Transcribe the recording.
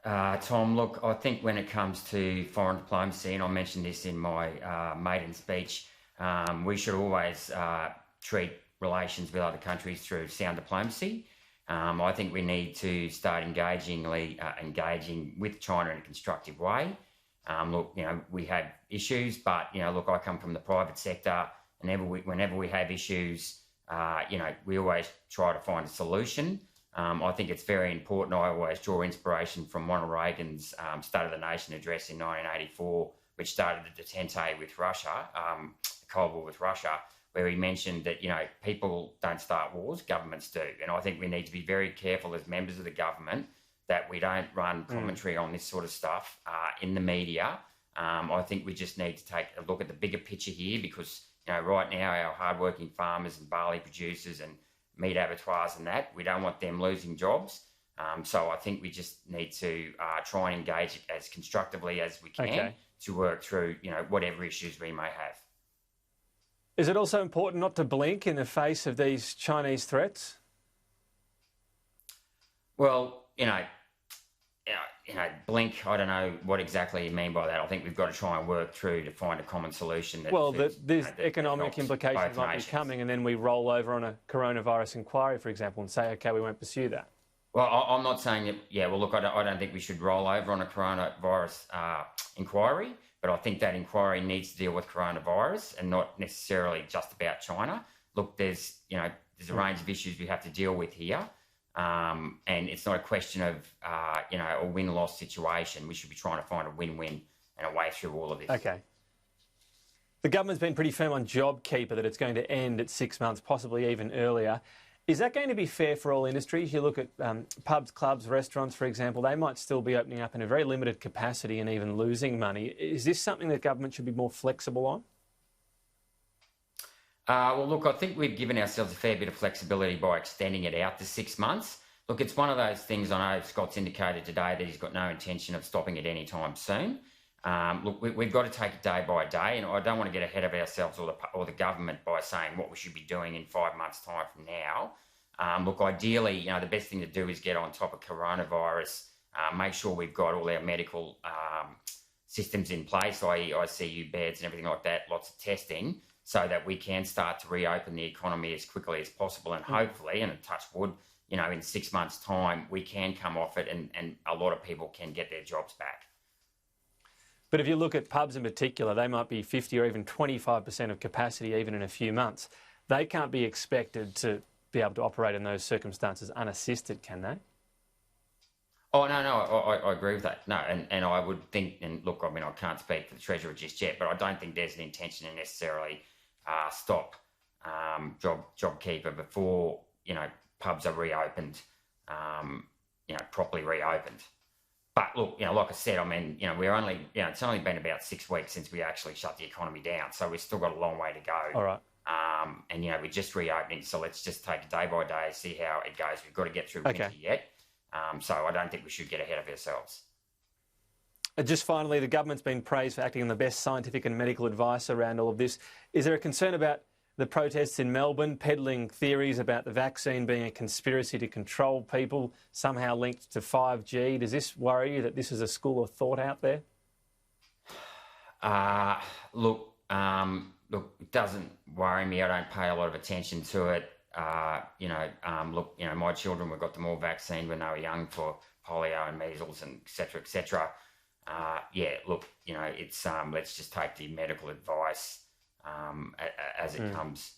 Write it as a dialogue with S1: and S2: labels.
S1: Tom, look, I think when it comes to foreign diplomacy, and I mentioned this in my maiden speech, we should always treat relations with other countries through sound diplomacy. I think we need to start engaging with China in a constructive way. Look, we have issues, but, look, I come from the private sector, and whenever we have issues, we always try to find a solution. I think it's very important. I always draw inspiration from Ronald Reagan's State of the Nation address in 1984, which started the detente with Russia, the Cold War with Russia, where he mentioned that, people don't start wars, governments do. And I think we need to be very careful as members of the government that we don't run commentary on this sort of stuff in the media. I think we just need to take a look at the bigger picture here because, right now our hardworking farmers and barley producers and meat abattoirs and that, we don't want them losing jobs. So I think we just need to try and engage as constructively as we can to work through, whatever issues we may have.
S2: Is it also important not to blink in the face of these Chinese threats?
S1: Well, blink, I don't know what exactly you mean by that. I think we've got to try and work through to find a common solution.
S2: There's economic implications might be coming, and then we roll over on a coronavirus inquiry, for example, and say, OK, we won't pursue that.
S1: Well, I'm not saying that, look, I don't think we should roll over on a coronavirus inquiry, but I think that inquiry needs to deal with coronavirus and not necessarily just about China. Look, there's a range of issues we have to deal with here. And it's not a question of, a win-loss situation. We should be trying to find a win-win and a way through all of this. OK.
S2: The government's been pretty firm on JobKeeper, that it's going to end at 6 months, possibly even earlier. Is that going to be fair for all industries? You look at pubs, clubs, restaurants, for example, they might still be opening up in a very limited capacity and even losing money. Is this something that government should be more flexible on?
S1: Well, look, I think we've given ourselves a fair bit of flexibility by extending it out to 6 months. Look, it's one of those things. I know Scott's indicated today that he's got no intention of stopping it anytime soon. Look, we've got to take it day by day, and I don't want to get ahead of ourselves or the government by saying what we should be doing in 5 months' time from now. Look, ideally, the best thing to do is get on top of coronavirus, make sure we've got all our medical systems in place, i.e. ICU beds and everything like that, lots of testing, so that we can start to reopen the economy as quickly as possible. And hopefully, and touch wood, in 6 months' time, we can come off it and a lot of people can get their jobs back.
S2: But if you look at pubs in particular, they might be 50 or even 25% of capacity even in a few months. They can't be expected to be able to operate in those circumstances unassisted, can they?
S1: Oh, no, I agree with that. No, and I would think, and look, I can't speak for the Treasurer just yet, but I don't think there's an intention to necessarily stop JobKeeper before, pubs are reopened, properly reopened. But look, like I said, we're only, it's only been about 6 weeks since we actually shut the economy down, so we've still got a long way to go.
S2: All right.
S1: And we're just reopening, so let's just take it day by day, see how it goes. We've got to get through winter yet, so I don't think we should get ahead of ourselves.
S2: Just finally, the government's been praised for acting on the best scientific and medical advice around all of this. Is there a concern about the protests in Melbourne, peddling theories about the vaccine being a conspiracy to control people, somehow linked to 5G? Does this worry you that this is a school of thought out there?
S1: Look, it doesn't worry me. I don't pay a lot of attention to it. My children, we got them all vaccinated when they were young for polio and measles and et cetera, et cetera. It's let's just take the medical advice as it comes.